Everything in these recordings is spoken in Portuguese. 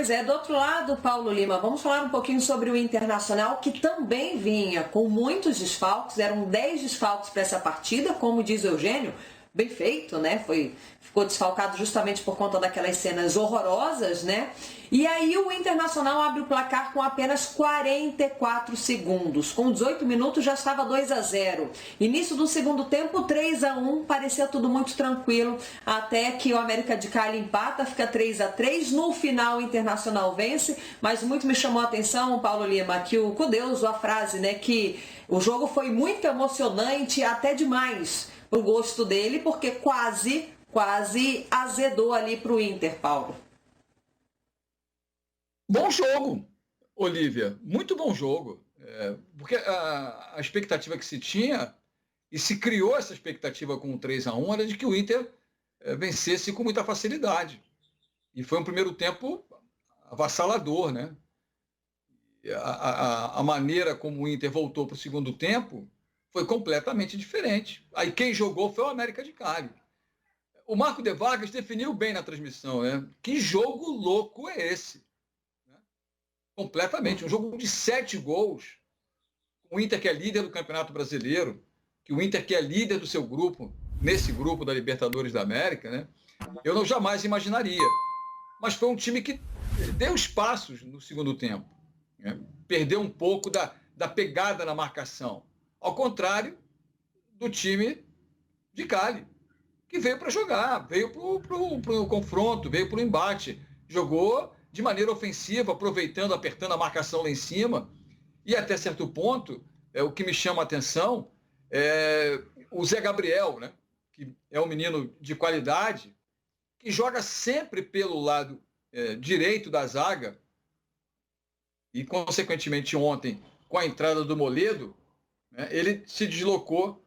Pois é, do outro lado, Paulo Lima, vamos falar um pouquinho sobre o Internacional, que também vinha com muitos desfalques, eram 10 desfalques para essa partida, como diz o Eugênio, bem feito, né? Ficou desfalcado justamente por conta daquelas cenas horrorosas, né? E aí o Internacional abre o placar com apenas 44 segundos. Com 18 minutos já estava 2-0. Início do segundo tempo, 3-1. Parecia tudo muito tranquilo, até que o América de Cali empata, fica 3-3. No final, o Internacional vence, mas muito me chamou a atenção, Paulo Lima, que o Cudê usou a frase, né, que o jogo foi muito emocionante, até demais pro gosto dele, porque quase azedou ali pro Inter, Paulo. Bom jogo, Olívia, muito bom jogo. Porque a expectativa que se tinha, e se criou essa expectativa com o 3-1, era de que o Inter vencesse com muita facilidade. E foi um primeiro tempo avassalador, né? A maneira como o Inter voltou para o segundo tempo foi completamente diferente. Aí quem jogou foi o América de Cali. O Marco de Vargas definiu bem na transmissão, né? Que jogo louco é esse? Completamente. Um jogo de 7 gols. O Inter que é líder do Campeonato Brasileiro, que o Inter que é líder do seu grupo, nesse grupo da Libertadores da América, né? Eu não jamais imaginaria. Mas foi um time que deu espaços no segundo tempo. Né? Perdeu um pouco da pegada na marcação. Ao contrário do time de Cali, que veio para jogar, veio para o confronto, veio para o embate. Jogou de maneira ofensiva, apertando a marcação lá em cima. E até certo ponto, o que me chama a atenção é o Zé Gabriel, né? Que é um menino de qualidade, que joga sempre pelo lado direito da zaga, e consequentemente ontem, com a entrada do Moledo, né, ele se deslocou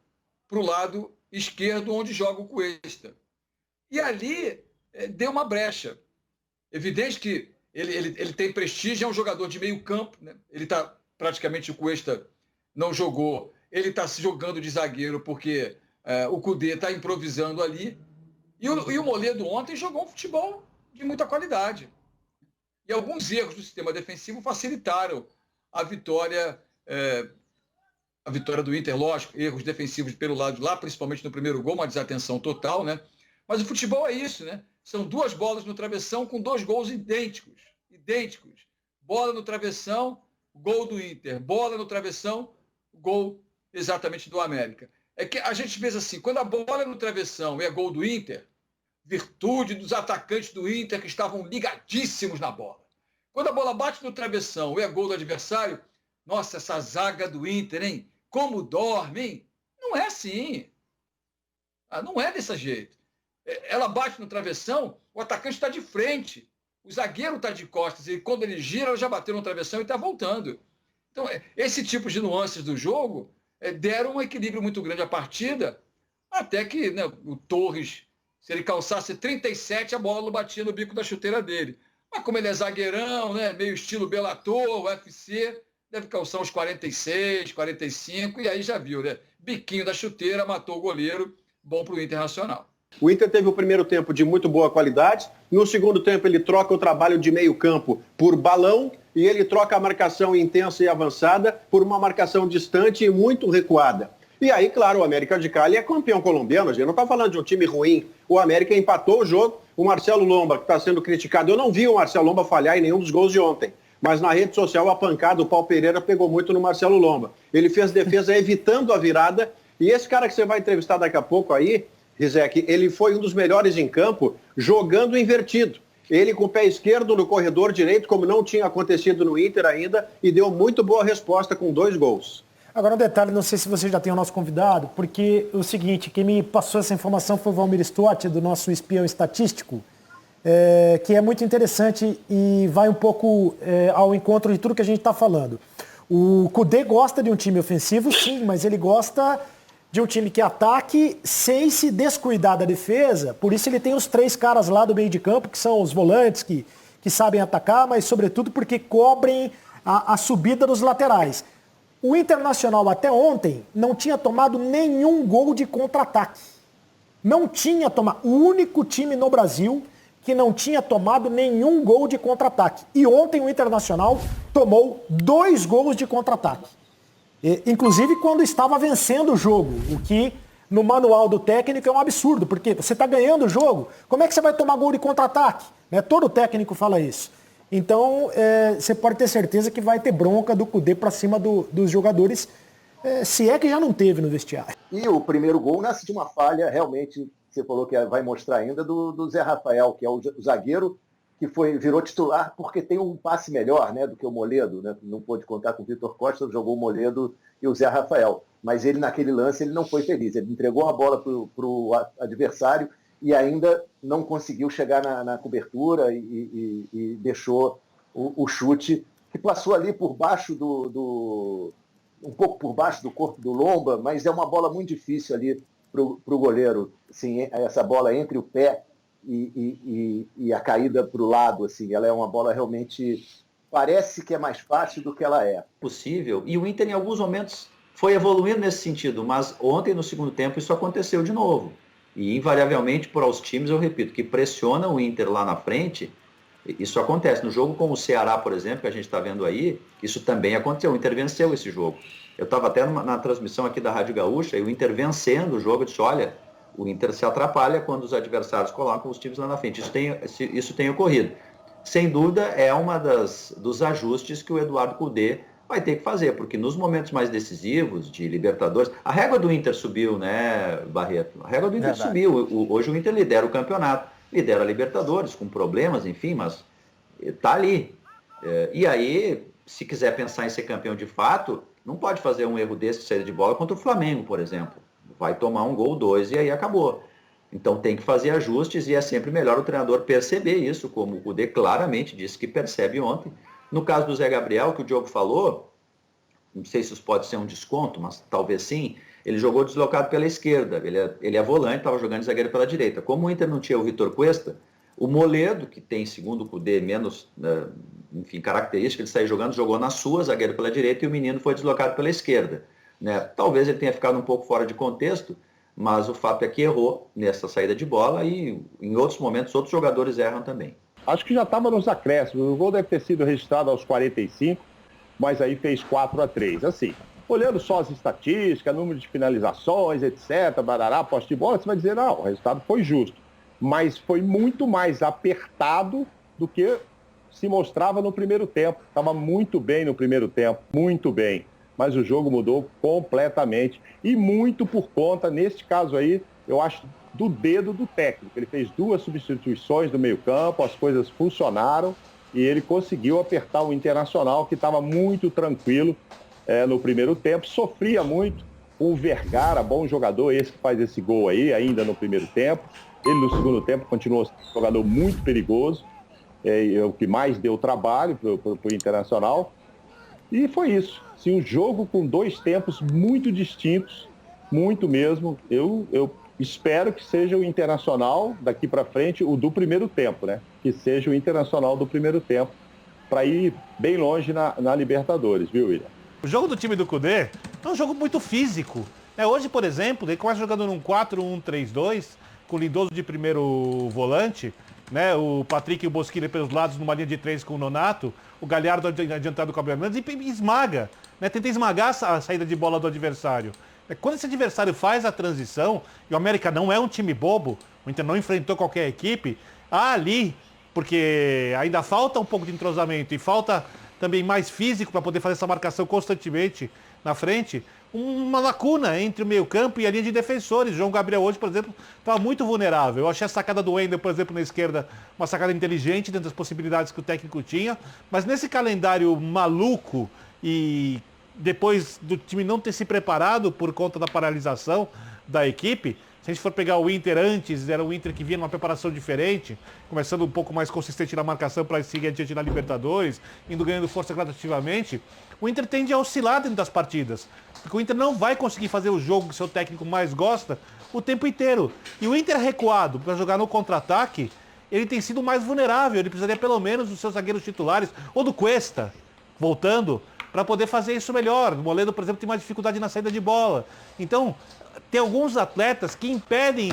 para o lado esquerdo, onde joga o Cuesta. E ali deu uma brecha. Evidente que ele tem prestígio, é um jogador de meio campo, né? Ele está praticamente, o Cuesta não jogou, ele está se jogando de zagueiro porque o Cudê está improvisando ali. E o Moledo ontem jogou um futebol de muita qualidade. E alguns erros do sistema defensivo facilitaram a vitória do Inter, lógico, erros defensivos pelo lado de lá, principalmente no primeiro gol, uma desatenção total, né? Mas o futebol é isso, né? São 2 bolas no travessão com 2 gols idênticos. Bola no travessão, gol do Inter. Bola no travessão, gol exatamente do América. É que a gente pensa assim, quando a bola é no travessão e é gol do Inter, virtude dos atacantes do Inter que estavam ligadíssimos na bola. Quando a bola bate no travessão e é gol do adversário, nossa, essa zaga do Inter, hein? Como dorme, hein? Não é assim. Não é desse jeito. Ela bate no travessão, o atacante está de frente, o zagueiro está de costas, e quando ele gira, ela já bateu no travessão e está voltando. Então, esse tipo de nuances do jogo deram um equilíbrio muito grande à partida, até que, né, o Torres, se ele calçasse 37, a bola não batia no bico da chuteira dele. Mas como ele é zagueirão, né, meio estilo Bellator, UFC, deve calçar uns 46, 45, e aí já viu, né? Biquinho da chuteira, matou o goleiro, bom para o Internacional. O Inter teve o primeiro tempo de muito boa qualidade, no segundo tempo ele troca o trabalho de meio campo por balão e ele troca a marcação intensa e avançada por uma marcação distante e muito recuada. E aí, claro, o América de Cali é campeão colombiano, a gente não está falando de um time ruim. O América empatou o jogo, o Marcelo Lomba, que está sendo criticado, eu não vi o Marcelo Lomba falhar em nenhum dos gols de ontem. Mas na rede social a pancada, o Paulo Pereira pegou muito no Marcelo Lomba. Ele fez defesa evitando a virada. E esse cara que você vai entrevistar daqui a pouco aí, Rizek, ele foi um dos melhores em campo jogando invertido. Ele com o pé esquerdo no corredor direito, como não tinha acontecido no Inter ainda, e deu muito boa resposta com 2 gols. Agora um detalhe, não sei se você já tem o nosso convidado, porque o seguinte, quem me passou essa informação foi o Valmir Stott, do nosso espião estatístico, que é muito interessante e vai um pouco ao encontro de tudo que a gente está falando. O Cudê gosta de um time ofensivo, sim, mas ele gosta de um time que ataque sem se descuidar da defesa. Por isso ele tem os 3 caras lá do meio de campo, que são os volantes, que sabem atacar, mas sobretudo porque cobrem a subida dos laterais. O Internacional até ontem não tinha tomado nenhum gol de contra-ataque. Não tinha tomado. O único time no Brasil que não tinha tomado nenhum gol de contra-ataque. E ontem o Internacional tomou 2 gols de contra-ataque. Inclusive quando estava vencendo o jogo, o que no manual do técnico é um absurdo, porque você está ganhando o jogo, como é que você vai tomar gol de contra-ataque? Todo técnico fala isso. Então, você pode ter certeza que vai ter bronca do Kudê para cima dos jogadores, se é que já não teve no vestiário. E o primeiro gol nasce de uma falha, realmente, você falou que vai mostrar ainda, do Zé Rafael, que é o zagueiro que virou titular porque tem um passe melhor, né, do que o Moledo, né? Não pôde contar com o Vitor Costa, jogou o Moledo e o Zé Rafael. Mas ele, naquele lance, ele não foi feliz. Ele entregou a bola para o adversário e ainda não conseguiu chegar na cobertura e deixou o chute, que passou ali por baixo um pouco por baixo do corpo do Lomba, mas é uma bola muito difícil ali para o goleiro. Assim, essa bola entre o pé e a caída para o lado, assim, ela é uma bola realmente, parece que é mais fácil do que ela é. Possível, e o Inter em alguns momentos foi evoluindo nesse sentido, mas ontem no segundo tempo isso aconteceu de novo. E invariavelmente para os times, eu repito, que pressionam o Inter lá na frente, isso acontece. No jogo com o Ceará, por exemplo, que a gente está vendo aí, isso também aconteceu, o Inter venceu esse jogo. Eu estava até na transmissão aqui da Rádio Gaúcha, e o Inter vencendo o jogo, eu disse, olha, o Inter se atrapalha quando os adversários colocam os times lá na frente. Isso tem ocorrido. Sem dúvida, é uma dos ajustes que o Eduardo Kudê vai ter que fazer, porque nos momentos mais decisivos de Libertadores, a régua do Inter subiu, né, Barreto? A régua do Inter subiu. Hoje o Inter lidera o campeonato, lidera a Libertadores, com problemas, enfim, mas está ali. E aí, se quiser pensar em ser campeão de fato, não pode fazer um erro desse de saída de bola contra o Flamengo, por exemplo. Vai tomar 1 gol, 2 e aí acabou. Então tem que fazer ajustes e é sempre melhor o treinador perceber isso, como o Kudê claramente disse que percebe ontem. No caso do Zé Gabriel, que o Diogo falou, não sei se isso pode ser um desconto, mas talvez sim, ele jogou deslocado pela esquerda, ele é volante, estava jogando de zagueiro pela direita. Como o Inter não tinha o Vitor Cuesta, o Moledo, que tem, segundo o Kudê, menos característica de sair jogando, jogou na sua, zagueiro pela direita, e o menino foi deslocado pela esquerda. Né? Talvez ele tenha ficado um pouco fora de contexto, mas o fato é que errou nessa saída de bola e em outros momentos outros jogadores erram também. Acho que já estava nos acréscimos, o gol deve ter sido registrado aos 45, mas aí fez 4-3. Assim, olhando só as estatísticas, número de finalizações, etc., barará, posse de bola, você vai dizer, não, o resultado foi justo. Mas foi muito mais apertado do que se mostrava no primeiro tempo. Estava muito bem no primeiro tempo, muito bem. Mas o jogo mudou completamente. E muito por conta, neste caso aí, eu acho, do dedo do técnico. Ele fez 2 substituições do meio-campo, as coisas funcionaram e ele conseguiu apertar o Internacional, que estava muito tranquilo no primeiro tempo, sofria muito. O Vergara, bom jogador, esse que faz esse gol aí, ainda no primeiro tempo. Ele no segundo tempo continuou sendo um jogador muito perigoso, é o que mais deu trabalho para o Internacional. E foi isso. Sim, um jogo com 2 tempos muito distintos, muito mesmo. Eu espero que seja o Internacional, daqui para frente, o do primeiro tempo, né? Que seja o Internacional do primeiro tempo, para ir bem longe na Libertadores, viu, William? O jogo do time do Kudê é um jogo muito físico. Hoje, por exemplo, ele começa jogando num 4-1-3-2, com o Lindoso de primeiro volante, né? O Patrick e o Bosquilha pelos lados numa linha de 3 com o Nonato, o Galhardo adiantado com o Gabriel Hernandes e esmaga, né? Tenta esmagar a saída de bola do adversário. Quando esse adversário faz a transição, e o América não é um time bobo, o Inter não enfrentou qualquer equipe, há ali, porque ainda falta um pouco de entrosamento e falta também mais físico para poder fazer essa marcação constantemente na frente, uma lacuna entre o meio-campo e a linha de defensores. O João Gabriel hoje, por exemplo, estava muito vulnerável. Eu achei a sacada do Wendel, por exemplo, na esquerda, uma sacada inteligente dentro das possibilidades que o técnico tinha, mas nesse calendário maluco e depois do time não ter se preparado por conta da paralisação da equipe, se a gente for pegar o Inter antes, era um Inter que vinha numa preparação diferente, começando um pouco mais consistente na marcação para seguir adiante na Libertadores, indo ganhando força gradativamente, o Inter tende a oscilar dentro das partidas. Porque o Inter não vai conseguir fazer o jogo que o seu técnico mais gosta o tempo inteiro. E o Inter recuado para jogar no contra-ataque, ele tem sido mais vulnerável. Ele precisaria pelo menos dos seus zagueiros titulares, ou do Cuesta, voltando, para poder fazer isso melhor. O Moledo, por exemplo, tem mais dificuldade na saída de bola. Então, tem alguns atletas que impedem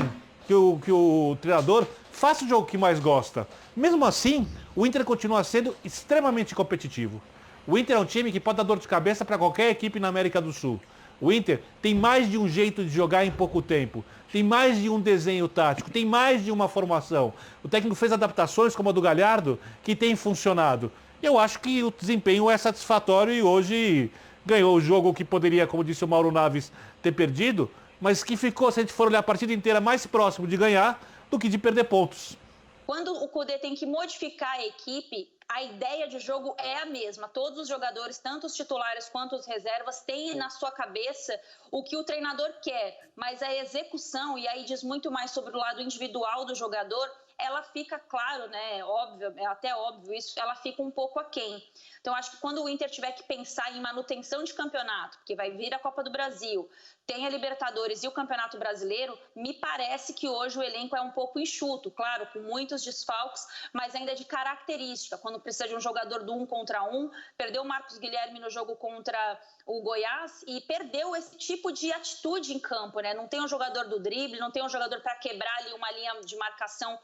que o treinador faça o jogo que mais gosta. Mesmo assim, o Inter continua sendo extremamente competitivo. O Inter é um time que pode dar dor de cabeça para qualquer equipe na América do Sul. O Inter tem mais de um jeito de jogar em pouco tempo. Tem mais de um desenho tático. Tem mais de uma formação. O técnico fez adaptações como a do Galhardo que tem funcionado. Eu acho que o desempenho é satisfatório e hoje ganhou o jogo que poderia, como disse o Mauro Naves, ter perdido, mas que ficou, se a gente for olhar a partida inteira, mais próximo de ganhar do que de perder pontos. Quando o Kudê tem que modificar a equipe, a ideia de jogo é a mesma. Todos os jogadores, tanto os titulares quanto os reservas, têm na sua cabeça o que o treinador quer, mas a execução, e aí diz muito mais sobre o lado individual do jogador, ela fica, claro, né, óbvio, é até óbvio isso, ela fica um pouco aquém. Então, acho que quando o Inter tiver que pensar em manutenção de campeonato, porque vai vir a Copa do Brasil, tem a Libertadores e o Campeonato Brasileiro, me parece que hoje o elenco é um pouco enxuto, claro, com muitos desfalques, mas ainda de característica. Quando precisa de um jogador do 1 contra 1, perdeu o Marcos Guilherme no jogo contra o Goiás e perdeu esse tipo de atitude em campo, né? Não tem um jogador do drible, não tem um jogador para quebrar ali uma linha de marcação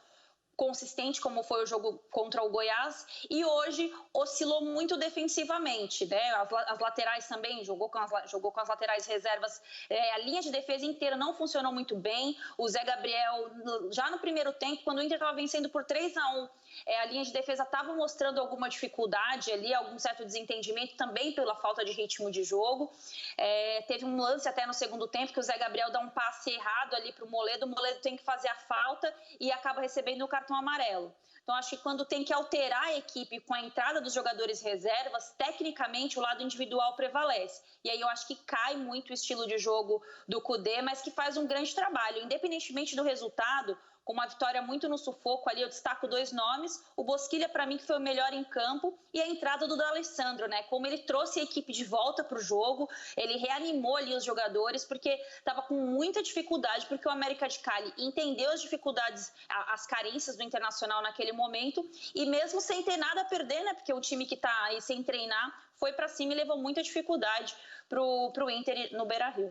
consistente, como foi o jogo contra o Goiás, e hoje oscilou muito defensivamente, né? As laterais também, jogou com as laterais reservas, a linha de defesa inteira não funcionou muito bem. O Zé Gabriel, já no primeiro tempo, quando o Inter estava vencendo por 3-1, a linha de defesa estava mostrando alguma dificuldade ali, algum certo desentendimento também pela falta de ritmo de jogo. Teve um lance até no segundo tempo que o Zé Gabriel dá um passe errado ali para o Moledo tem que fazer a falta e acaba recebendo o cartão amarelo. Então, acho que quando tem que alterar a equipe com a entrada dos jogadores reservas, tecnicamente o lado individual prevalece. E aí eu acho que cai muito o estilo de jogo do Kudê, mas que faz um grande trabalho. Independentemente do resultado, com uma vitória muito no sufoco ali, eu destaco 2 nomes. O Bosquilha, para mim, que foi o melhor em campo, e a entrada do D'Alessandro, né? Como ele trouxe a equipe de volta para o jogo, ele reanimou ali os jogadores, porque estava com muita dificuldade, porque o América de Cali entendeu as dificuldades, as carências do Internacional naquele momento, e mesmo sem ter nada a perder, né? Porque o time que está aí sem treinar foi para cima e levou muita dificuldade para o Inter no Beira-Rio.